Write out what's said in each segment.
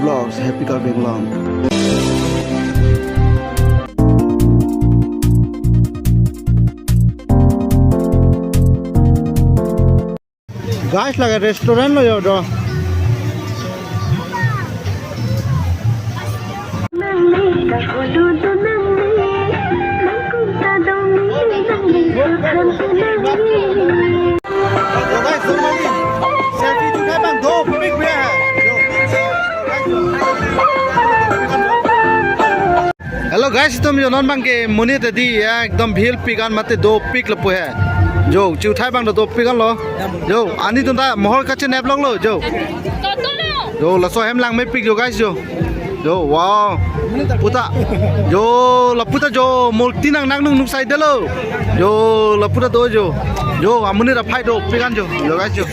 vlogs. Happy Karbi Aklam. Guys, like a restaurant lo yo do. Hello guys, तुम जो non बंग के मुनी ते दी एकदम भील पिकान मते दो पिक लपो है जो चौथाई बंग दो पिकान लो जो आनी तुम ता मोहर कच्चे नेप लोग लो जो लसो हम लांग में पिक जो गाइस जो वाओ पुता जो लपुता जो मोल्टी नंग नंग नुक साइड दे लो जो लपुता दो जो अमुनी रफाई दो पिकान जो गाइस जो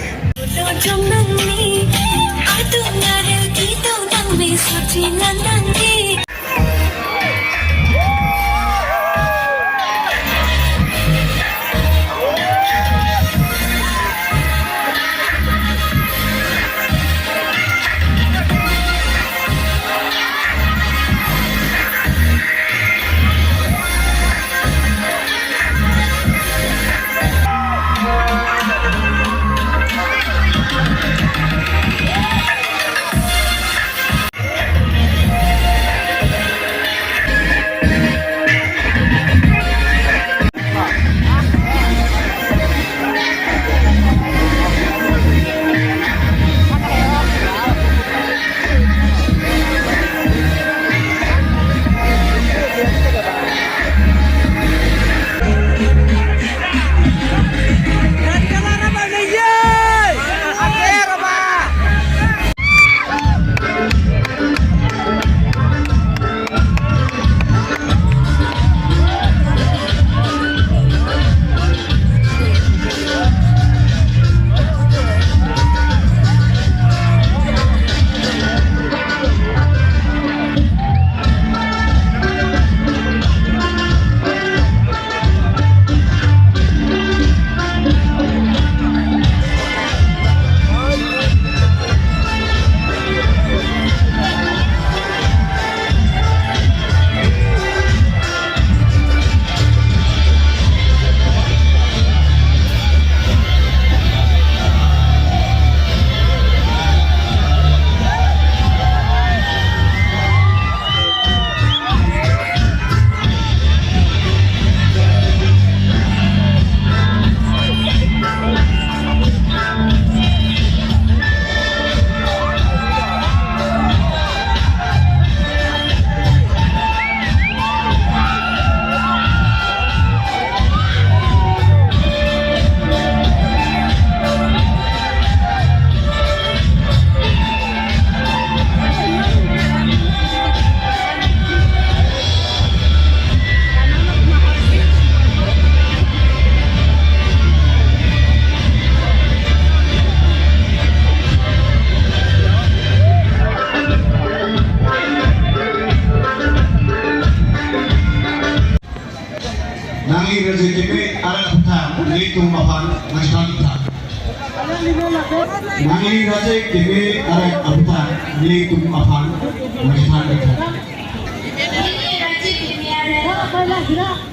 Nangi rezeki arah utang, litung mapan masyarakat utang. Nangi rezeki arah utang, litung mapan masyarakat utang. Nangi rezeki arah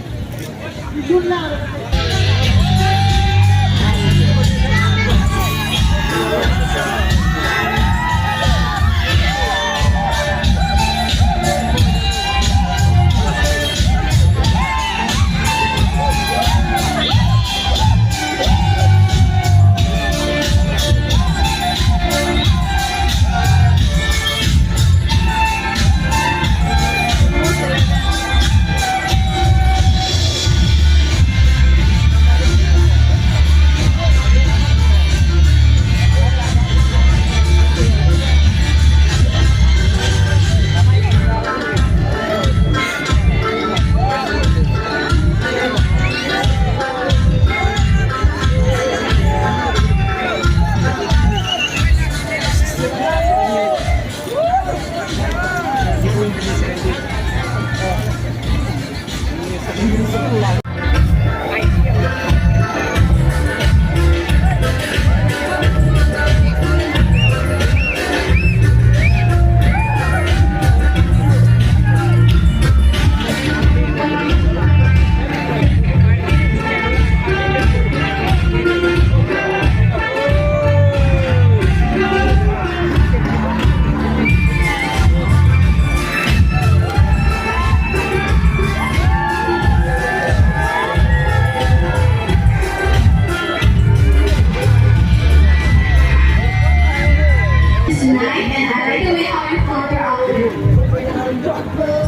like the way how you float your outfit.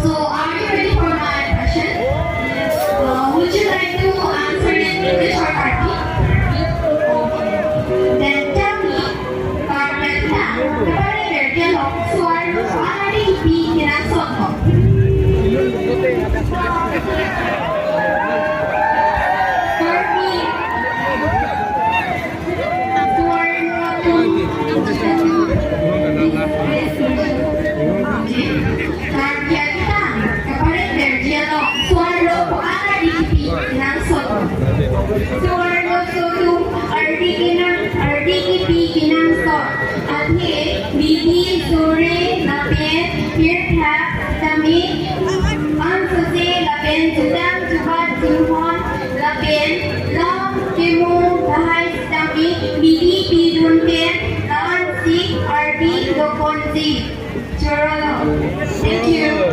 So, are you ready for my question? Would you like to answer in English or Karbi? Then tell me, Karbi, kepada berdialog suara ada di pikiran soto. Karbi, Thank you.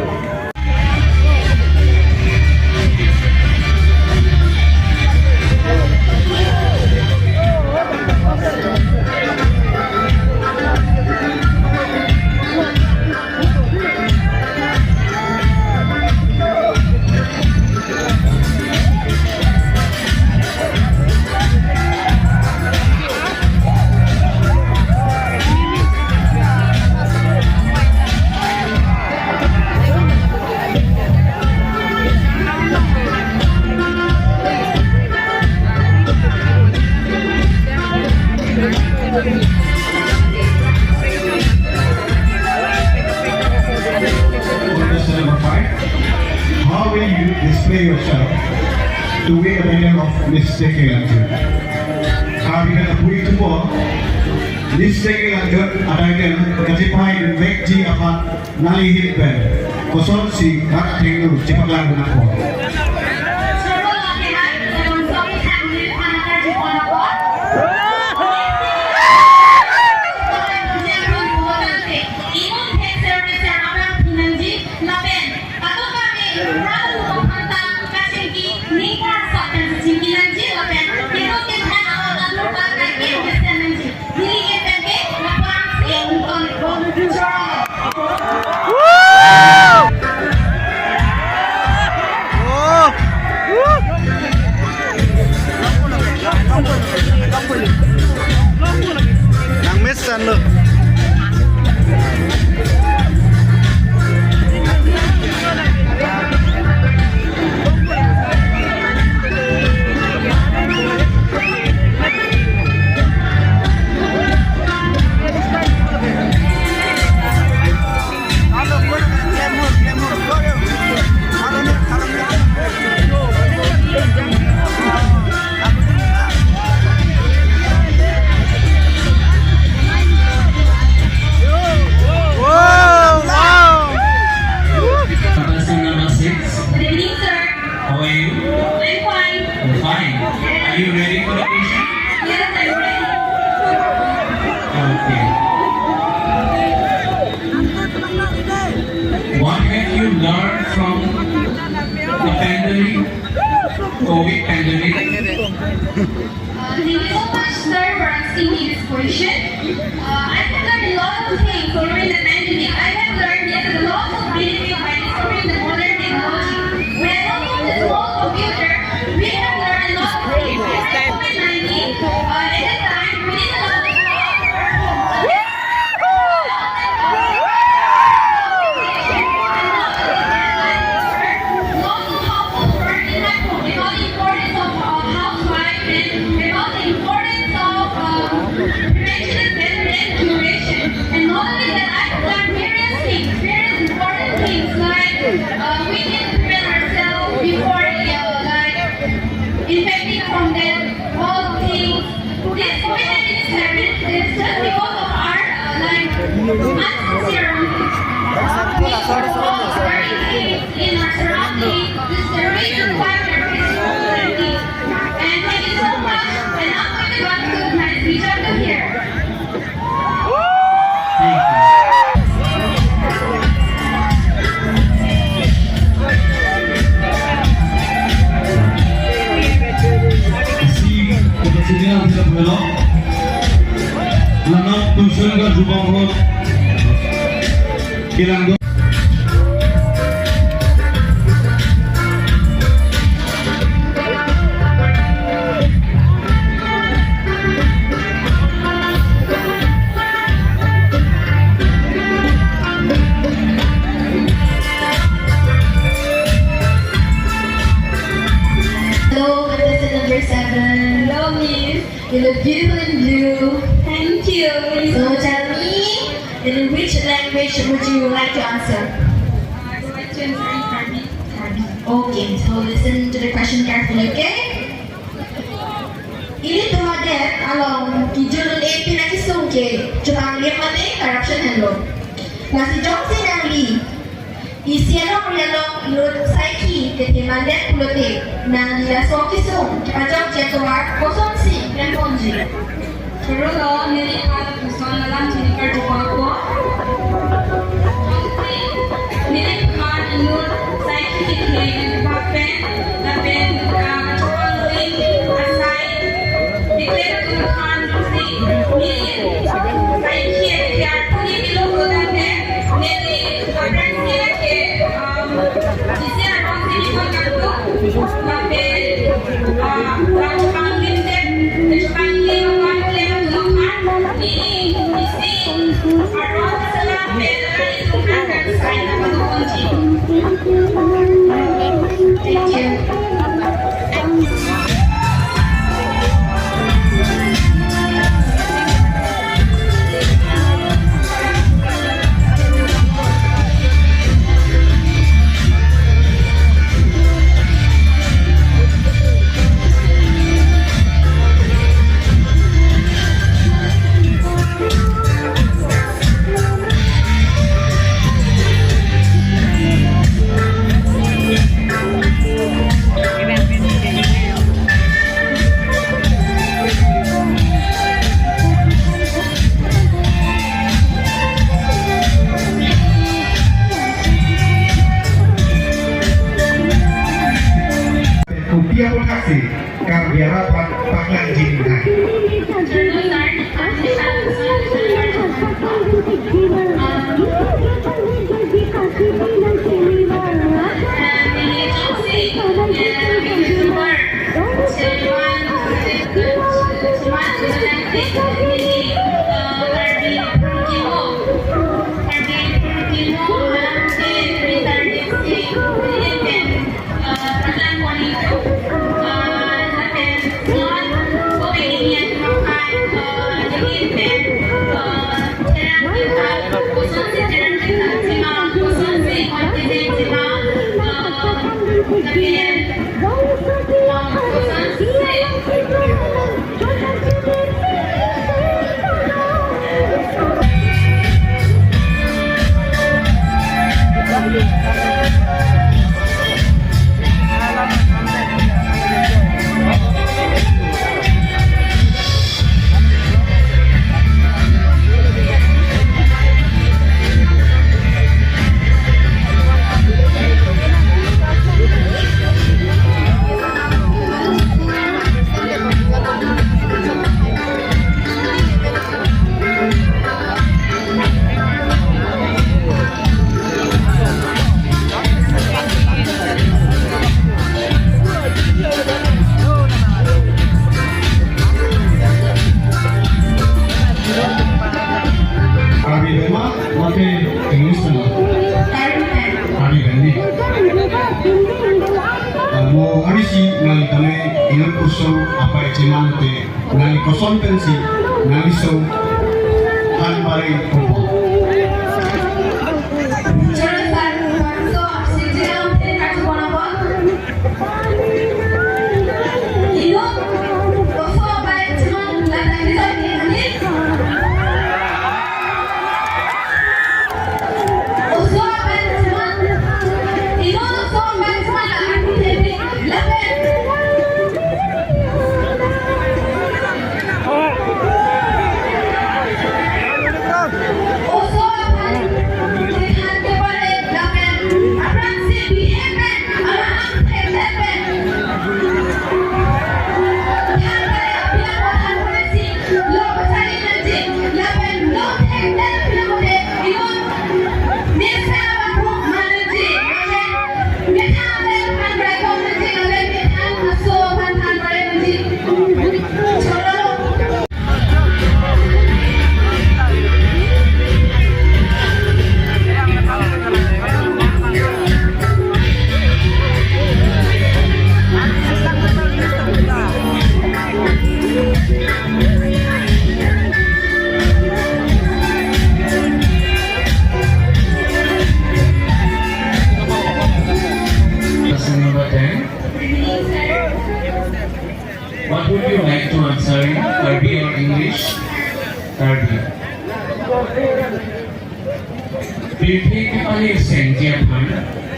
Contestant number 5. How will you display yourself to win the medal of Miss Tekelangjun? Karbi kata puri tumpo, Miss Tekelangjun adakan katipai dan vekji apa nalihit ben. Kosong si kata tenggu cepat lagu nakpo. bilang Hello, contestant number 7. Hello, Miss. You look beautiful in blue. Thank you. So tell me, in which language would you like to answer? I would like to answer in Karbi. Karbi. Okay, so listen to the question carefully, okay? Ini tuh ada kalau kijun AP nanti sungke, cuma lihat mana corruption hello. Masih jauh sih dari isian orang menurut saiki ketimbang politik dan tidak sokisung macam jadwal konsumsi dan konji. Kalau nilipat usaha dalam jenis kerja milik man menurut saya kita dipakai tapi coba lebih asai dikira Tuhan si milik saya kira dia punya kilo dan milik orang dia ke isi orang sini pun tapi orang panggil dia panggil orang dia Tuhan ini isi orang salah beda itu akan saya dapat kunci. Thank you. Dia pun kasih Karbi harapan Tekelangjun. Apa cuman te ngali kosong pensi ngali so han paling kumpul. Karbi. Pilih kembali senjaman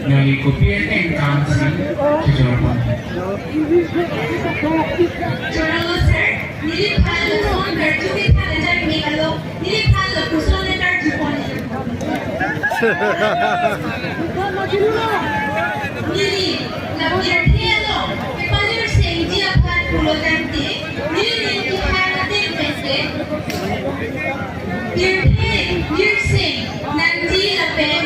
dari kopi yang kamsi kejualan. Sir, niliphan lo sa mga niliphan na dyan may alo, niliphan lo puso na tarjupon. Nili, nabiyartiano, may palir senjaman pulo dante, niliphan na din peste. Birsing, nanti lapen.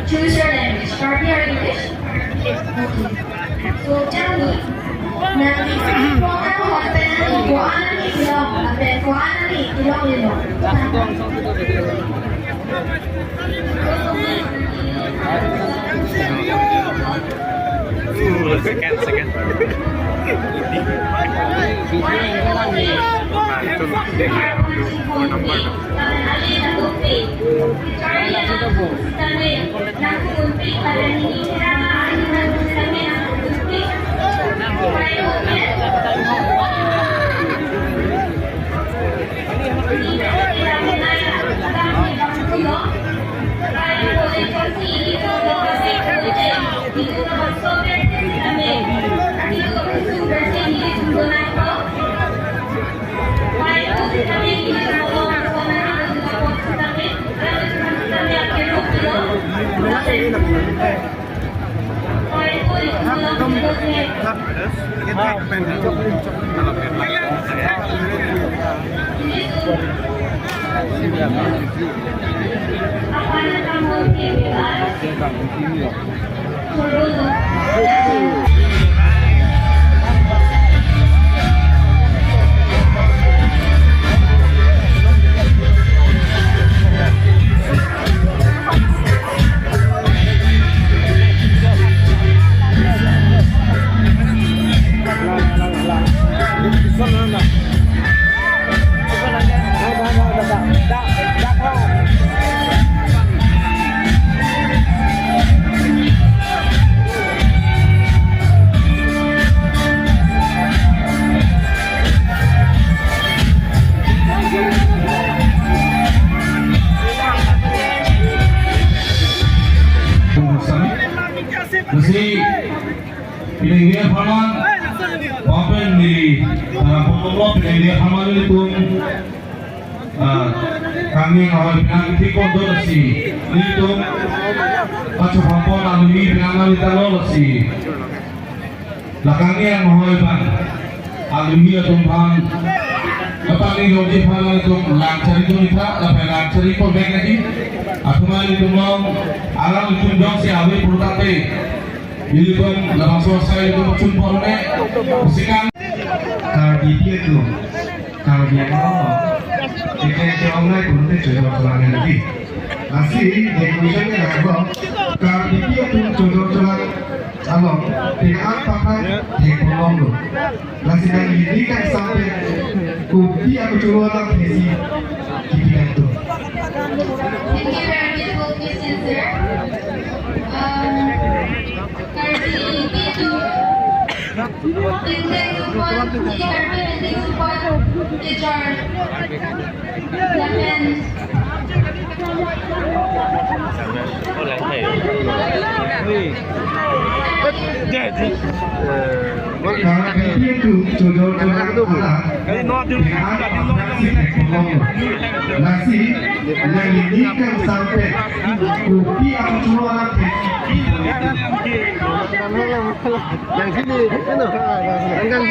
Choose your language. Karbi or English? Okay. So, Johnny, nanti kung ano hotel na ni, kung ano ni ilong, ate, kung ano ni ilong. Second. Kasi pinagiging haman open di pemulung pinagiging haman itu kami awal pinagiging kondo si itu kacu hampon alumi pinangal itu lo si belakangnya yang mahal alumi atau bang apa ni lagi hal itu lancar itu ni tak apa lancar itu baik lagi aku mahu itu mau alam itu dong si awi produk ini pun dalam selesai itu macam porne musikan Karbi dia tu kalau dia ngomong jika dia online pun dia jodoh jodohan lagi masih definisinya apa Karbi dia tu jodoh jodohan along dengan pakai teknologi lo masih dan ini kan sampai kopi aku jodohan lagi kita itu. Thank you very beautiful question, sir. Karbi itu penting support, jadi Karbi penting support teacher. Lapan. Karbi itu jodoh-jodohan anak dengan operasi teknologi nasi yang ini kan sampai kopi aku jualan yang sini itu kan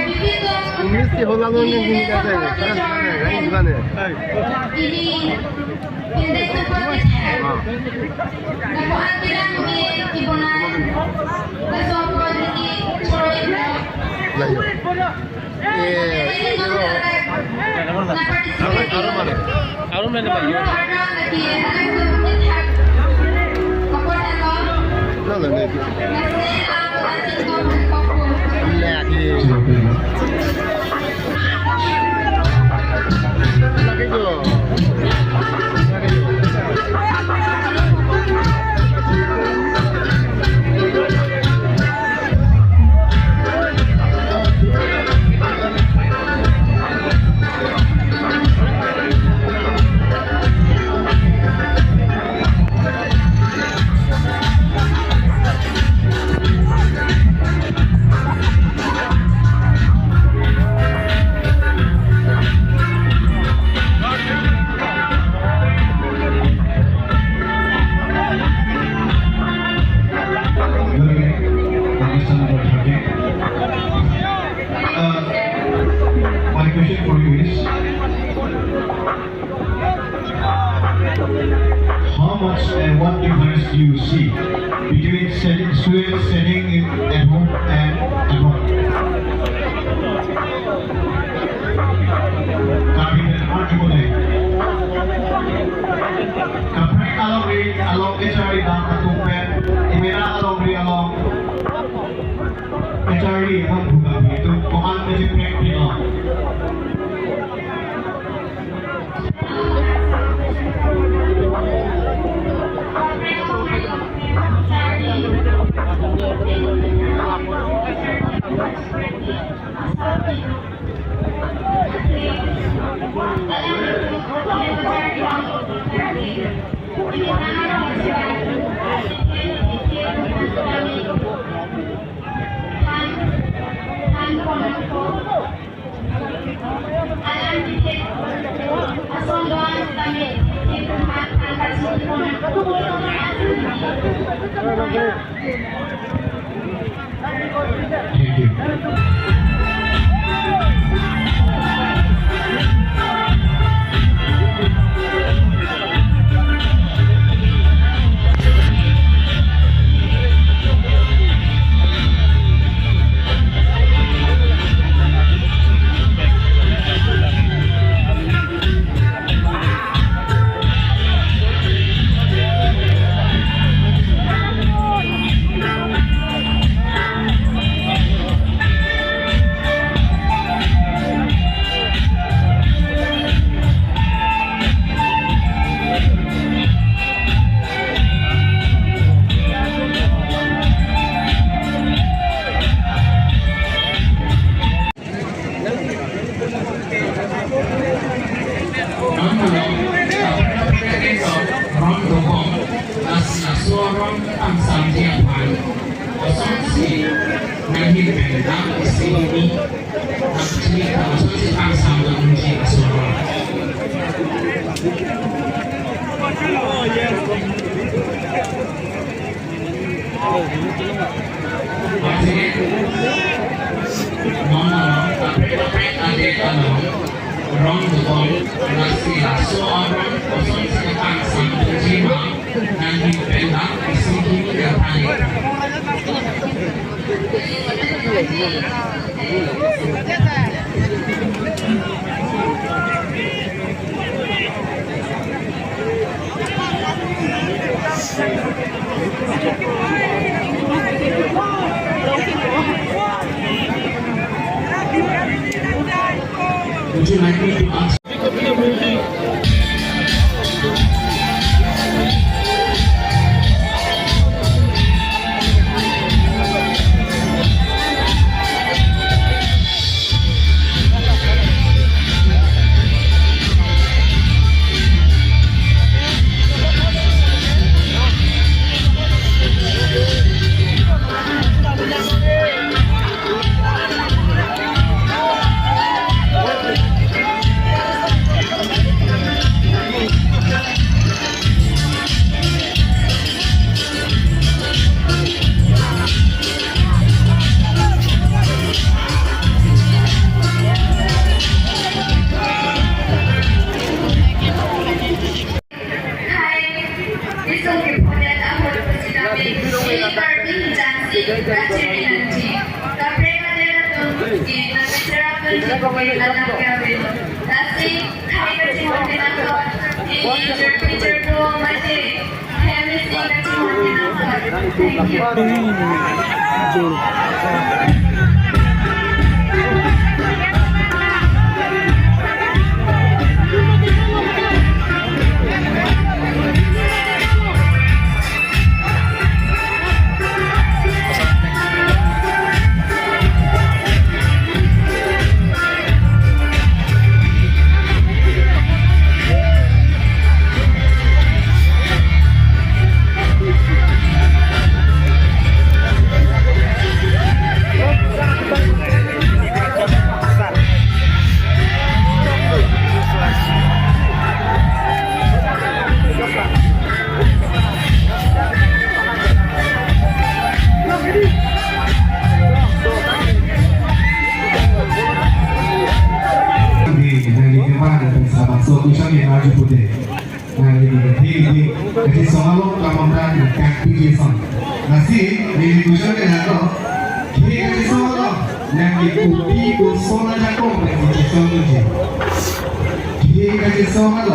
mesti orang orang yang ini kata kan gimana Ini Hindi ito pag-tag. Nakuhaan bilang may tibunan. Kaso po, hindi Troy na. Layo. Pwede nung na-participate yun. Karon man naman yun. Ano, nag-ihalag ko pag-tag. Kapon ano? Lalo na ito. Kasi ang ating ko magpapun. Lagi. Lagi ko. My question for you is, how much and what difference do you see between students studying at home and abroad? Karbi dan Arjuna deh. Kapag along HRD dan katupen, imera along HRD ang buka itu bukan menjadi praktikal. Thank you. Would you like me to ask? Tekelangjun. Tapre madera to ki nagtravel si lalang kawin. Nasi khai kasi mo tinangko. Teacher ko mati. Chemistry kasi mo tinangko. Thank you. Solution yang harus diputar. Nah ini jadi soal kamu kan PG song. Nasi ini solution yang ada. Ini jadi soal yang diputi soal jago menjadi solusi. Ini jadi soal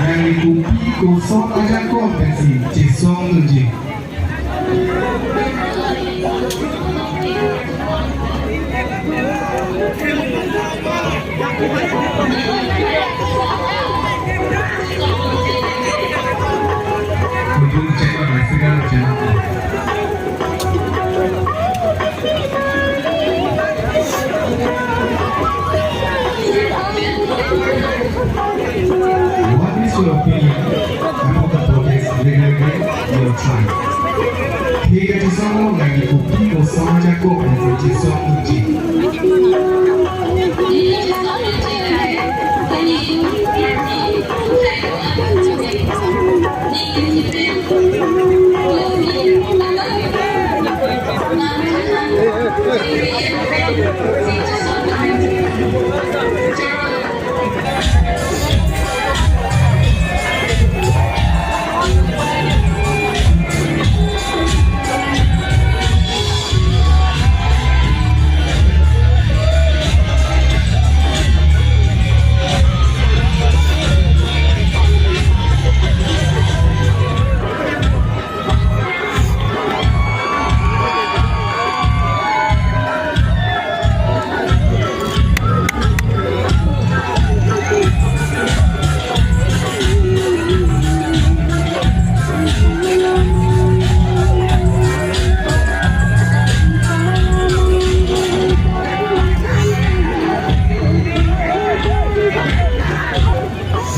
yang diputi soal jago menjadi solusi. What is your opinion about the protest regarding your time? Jika disambung lagi kopi kosong jago menjadi solusi.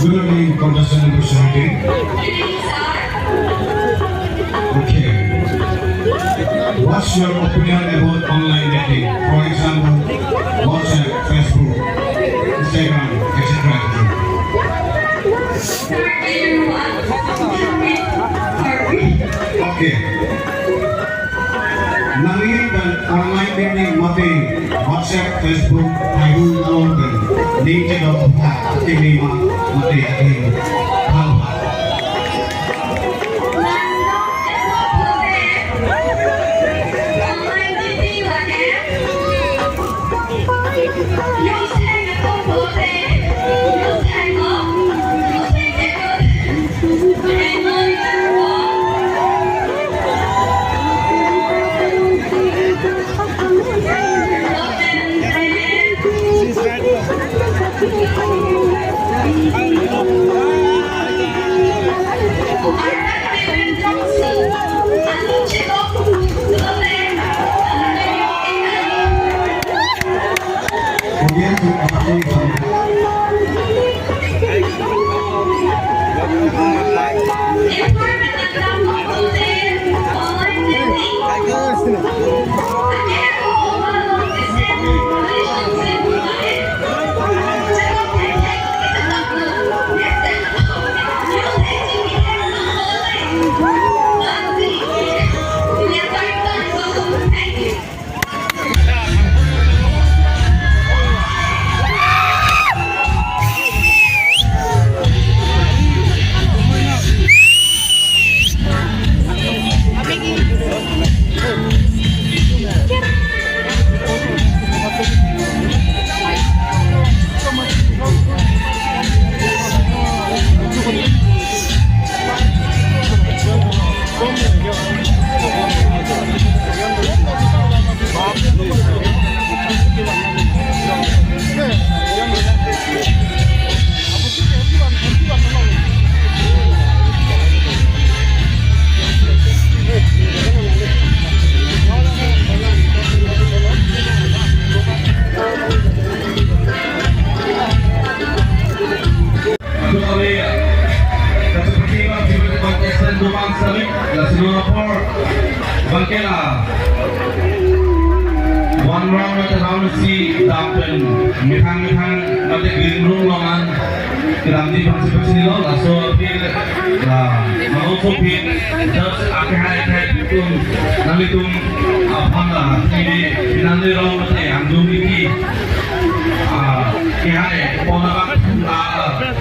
Good evening, Contestant Interview. Okay. What's your opinion about online dating? For example, WhatsApp, Facebook, Instagram, etc. Okay. Nangin dan online dating mati WhatsApp, Facebook, Google dan LinkedIn atau ini mati ini hal. round si dampen mitang mate green room longan kiram di participation ni lo laso pin mau so pin just akhir tum nali tum apanga ini pinanli round mate anjung ini kehane pona bak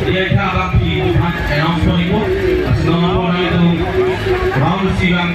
dia tha bak pi announce ko asno na pona itu round si bang